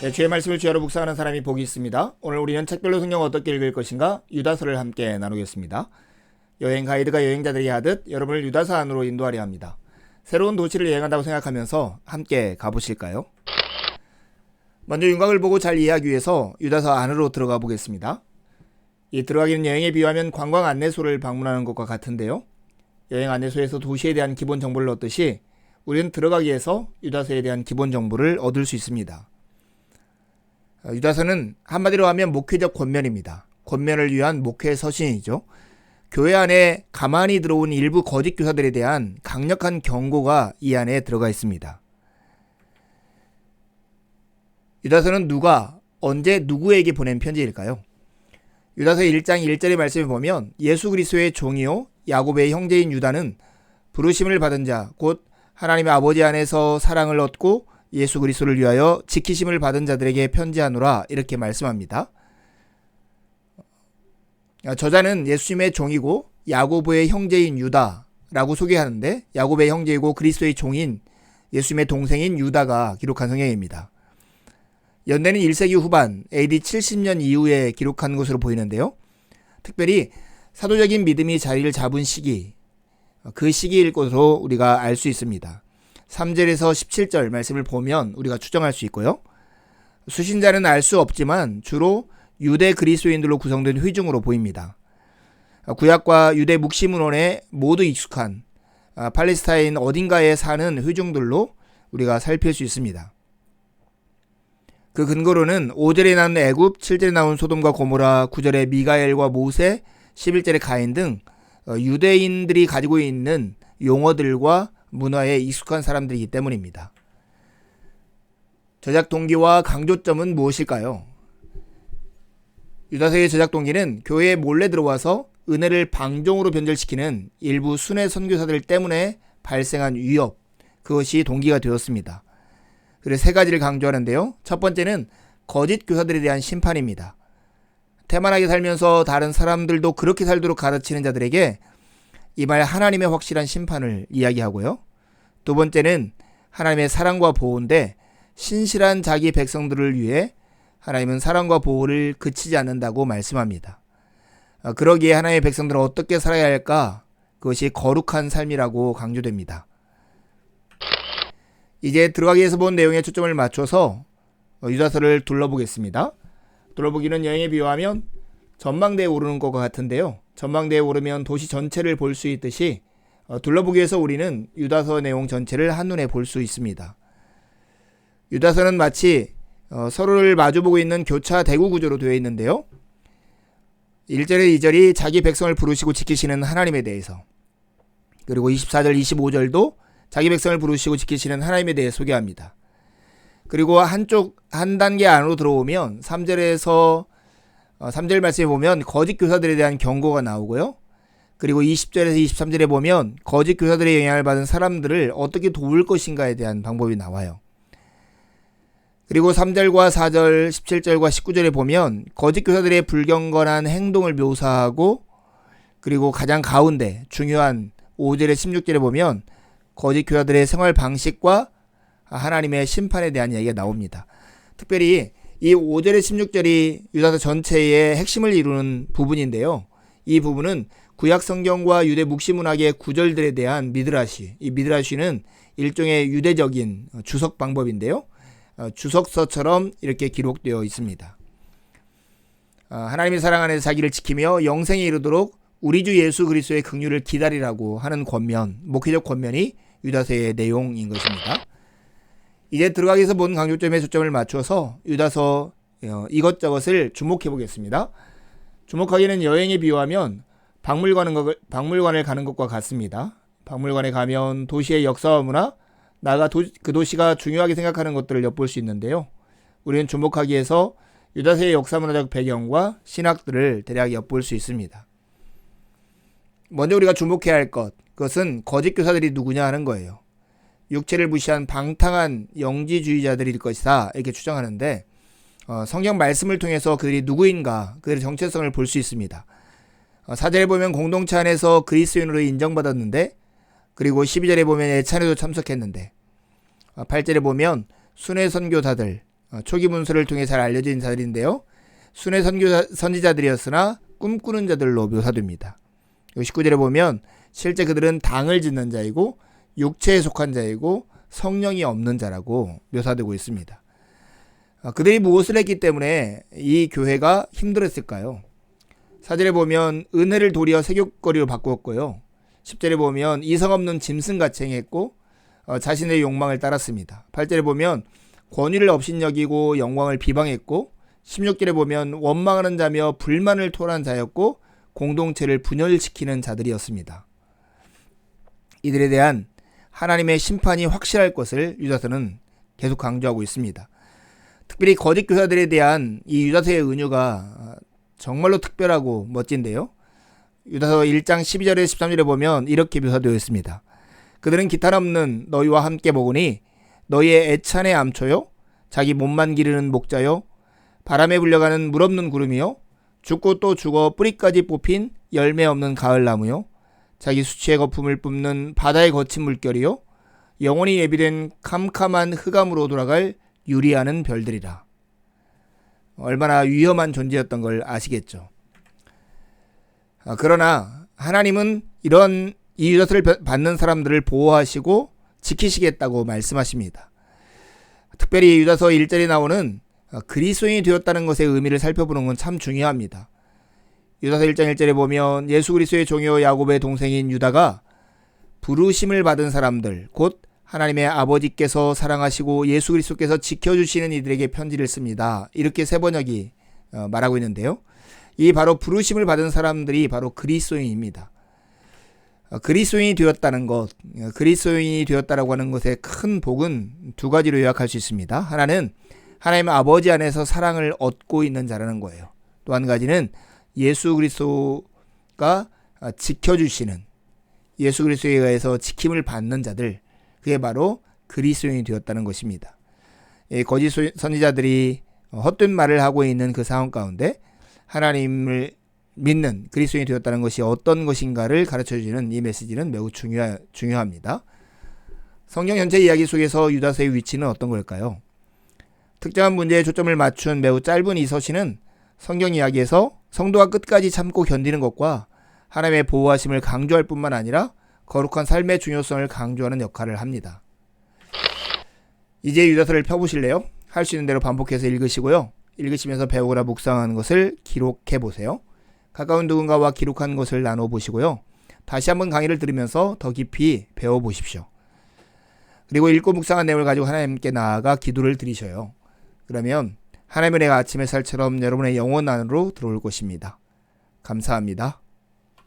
네, 주의 말씀을 주야로 묵상하는 사람이 복이 있습니다. 오늘 우리는 책별로 성경을 어떻게 읽을 것인가 유다서를 함께 나누겠습니다. 여행 가이드가 여행자들이 하듯 여러분을 유다서 안으로 인도하려 합니다. 새로운 도시를 여행한다고 생각하면서 함께 가보실까요? 먼저 윤곽을 보고 잘 이해하기 위해서 유다서 안으로 들어가 보겠습니다. 이 들어가기는 여행에 비유하면 관광 안내소를 방문하는 것과 같은데요. 여행 안내소에서 도시에 대한 기본 정보를 얻듯이 우리는 들어가기 위해서 유다서에 대한 기본 정보를 얻을 수 있습니다. 유다서는 한마디로 하면 목회적 권면입니다. 권면을 위한 목회 서신이죠. 교회 안에 가만히 들어온 일부 거짓 교사들에 대한 강력한 경고가 이 안에 들어가 있습니다. 유다서는 누가 언제 누구에게 보낸 편지일까요? 유다서 1장 1절의 말씀을 보면 예수 그리스도의 종이요 야곱의 형제인 유다는 부르심을 받은 자 곧 하나님의 아버지 안에서 사랑을 얻고 예수 그리스도를 위하여 지키심을 받은 자들에게 편지하노라 이렇게 말씀합니다. 저자는 예수님의 종이고 야고보의 형제인 유다라고 소개하는데 야고보의 형제이고 그리스도의 종인 예수님의 동생인 유다가 기록한 성경입니다. 연대는 1세기 후반 AD 70년 이후에 기록한 것으로 보이는데요. 특별히 사도적인 믿음이 자리를 잡은 시기, 그 시기일 것으로 우리가 알 수 있습니다. 3절에서 17절 말씀을 보면 우리가 추정할 수 있고요. 수신자는 알 수 없지만 주로 유대 그리스도인들로 구성된 회중으로 보입니다. 구약과 유대 묵시문헌에 모두 익숙한 팔레스타인 어딘가에 사는 회중들로 우리가 살필 수 있습니다. 그 근거로는 5절에 나온 애굽, 7절에 나온 소돔과 고모라, 9절에 미가엘과 모세, 11절에 가인 등 유대인들이 가지고 있는 용어들과 문화에 익숙한 사람들이기 때문입니다. 저작 동기와 강조점은 무엇일까요? 유다서의 저작 동기는 교회에 몰래 들어와서 은혜를 방종으로 변절시키는 일부 순회 선교사들 때문에 발생한 위협, 그것이 동기가 되었습니다. 그래서 세 가지를 강조하는데요. 첫 번째는 거짓 교사들에 대한 심판입니다. 태만하게 살면서 다른 사람들도 그렇게 살도록 가르치는 자들에게 이말 하나님의 확실한 심판을 이야기하고요. 두 번째는 하나님의 사랑과 보호인데 신실한 자기 백성들을 위해 하나님은 사랑과 보호를 그치지 않는다고 말씀합니다. 그러기에 하나님의 백성들은 어떻게 살아야 할까? 그것이 거룩한 삶이라고 강조됩니다. 이제 들어가기 위해서 본 내용에 초점을 맞춰서 유다서를 둘러보겠습니다. 둘러보기는 여행에 비유하면 전망대에 오르는 것과 같은데요. 전망대에 오르면 도시 전체를 볼 수 있듯이 둘러보기 위해서 우리는 유다서 내용 전체를 한눈에 볼 수 있습니다. 유다서는 마치 서로를 마주보고 있는 교차 대구 구조로 되어 있는데요. 1절에 2절이 자기 백성을 부르시고 지키시는 하나님에 대해서, 그리고 24절 25절도 자기 백성을 부르시고 지키시는 하나님에 대해 소개합니다. 그리고 한 단계 안으로 들어오면 3절에서 3절 말씀에 보면 거짓 교사들에 대한 경고가 나오고요. 그리고 20절에서 23절에 보면 거짓 교사들의 영향을 받은 사람들을 어떻게 도울 것인가에 대한 방법이 나와요. 그리고 3절과 4절, 17절과 19절에 보면 거짓 교사들의 불경건한 행동을 묘사하고, 그리고 가장 가운데 중요한 5절에 16절에 보면 거짓 교사들의 생활 방식과 하나님의 심판에 대한 이야기가 나옵니다. 특별히 이 5절에 16절이 유다서 전체의 핵심을 이루는 부분인데요. 이 부분은 구약 성경과 유대 묵시문학의 구절들에 대한 미드라시, 이 미드라시는 일종의 유대적인 주석 방법인데요. 주석서처럼 이렇게 기록되어 있습니다. 하나님의 사랑 안에서 자기를 지키며 영생에 이르도록 우리 주 예수 그리스도의 긍휼을 기다리라고 하는 권면, 목회적 권면이 유다서의 내용인 것입니다. 이제 들어가기 위해서 본 강조점에 초점을 맞춰서 유다서 이것저것을 주목해 보겠습니다. 주목하기는 여행에 비유하면 박물관을 가는 것과 같습니다. 박물관에 가면 도시의 역사와 문화, 나아가 그 도시가 중요하게 생각하는 것들을 엿볼 수 있는데요. 우리는 주목하기 위해서 유다서의 역사문화적 배경과 신학들을 대략 엿볼 수 있습니다. 먼저 우리가 주목해야 할 것, 그것은 거짓 교사들이 누구냐 하는 거예요. 육체를 무시한 방탕한 영지주의자들일 것이다 이렇게 추정하는데, 성경 말씀을 통해서 그들이 누구인가, 그들의 정체성을 볼 수 있습니다. 4절에 보면 공동체 안에서 그리스도인으로 인정받았는데, 그리고 12절에 보면 예찬에도 참석했는데, 8절에 보면 순회 선교사들, 초기 문서를 통해 잘 알려진 자들인데요. 순회 선지자들이었으나 꿈꾸는 자들로 묘사됩니다. 19절에 보면 실제 그들은 당을 짓는 자이고 육체에 속한 자이고 성령이 없는 자라고 묘사되고 있습니다. 그들이 무엇을 했기 때문에 이 교회가 힘들었을까요? 4절에 보면 은혜를 도리어 세귑거리로 바꾸었고요. 10절에 보면 이성 없는 짐승같이 행했고 자신의 욕망을 따랐습니다. 8절에 보면 권위를 업신여기고 영광을 비방했고 16절에 보면 원망하는 자며 불만을 토하는 자였고 공동체를 분열시키는 자들이었습니다. 이들에 대한 하나님의 심판이 확실할 것을 유다서는 계속 강조하고 있습니다. 특별히 거짓 교사들에 대한 이 유다서의 은유가 정말로 특별하고 멋진데요. 유다서 1장 12절에 13절에 보면 이렇게 묘사되어 있습니다. 그들은 기탄 없는 너희와 함께 먹으니 너희의 애찬의 암초요 자기 몸만 기르는 목자요 바람에 불려가는 물 없는 구름이요 죽고 또 죽어 뿌리까지 뽑힌 열매 없는 가을나무요 자기 수치의 거품을 뿜는 바다의 거친 물결이요 영원히 예비된 캄캄한 흑암으로 돌아갈 유리하는 별들이라. 얼마나 위험한 존재였던 걸 아시겠죠. 그러나 하나님은 이런 이 유다서를 받는 사람들을 보호하시고 지키시겠다고 말씀하십니다. 특별히 유다서 1절에 나오는 그리스도인이 되었다는 것의 의미를 살펴보는 건 참 중요합니다. 유다서 1장 1절에 보면 예수 그리스도의 종이요 야곱의 동생인 유다가 부르심을 받은 사람들 곧 하나님의 아버지께서 사랑하시고 예수 그리스도께서 지켜주시는 이들에게 편지를 씁니다. 이렇게 세 번역이 말하고 있는데요. 이 바로 부르심을 받은 사람들이 바로 그리스도인입니다. 그리스도인이 되었다는 것, 그리스도인이 되었다라고 하는 것의 큰 복은 두 가지로 요약할 수 있습니다. 하나는 하나님 아버지 안에서 사랑을 얻고 있는 자라는 거예요. 또 한 가지는 예수 그리스도가 지켜주시는, 예수 그리스도에 의해서 지킴을 받는 자들, 그게 바로 그리스도인이 되었다는 것입니다. 거짓 선지자들이 헛된 말을 하고 있는 그 상황 가운데 하나님을 믿는 그리스도인이 되었다는 것이 어떤 것인가를 가르쳐주는 이 메시지는 매우 중요합니다. 성경 전체 이야기 속에서 유다서의 위치는 어떤 걸까요? 특정한 문제에 초점을 맞춘 매우 짧은 이 서신은 성경 이야기에서 성도가 끝까지 참고 견디는 것과 하나님의 보호하심을 강조할 뿐만 아니라 거룩한 삶의 중요성을 강조하는 역할을 합니다. 이제 유다서를 펴보실래요? 할 수 있는 대로 반복해서 읽으시고요. 읽으시면서 배우거나 묵상하는 것을 기록해 보세요. 가까운 누군가와 기록한 것을 나눠보시고요. 다시 한번 강의를 들으면서 더 깊이 배워보십시오. 그리고 읽고 묵상한 내용을 가지고 하나님께 나아가 기도를 드리셔요. 그러면 하나님의 은혜가 아침 햇살처럼 여러분의 영혼 안으로 들어올 것입니다. 감사합니다.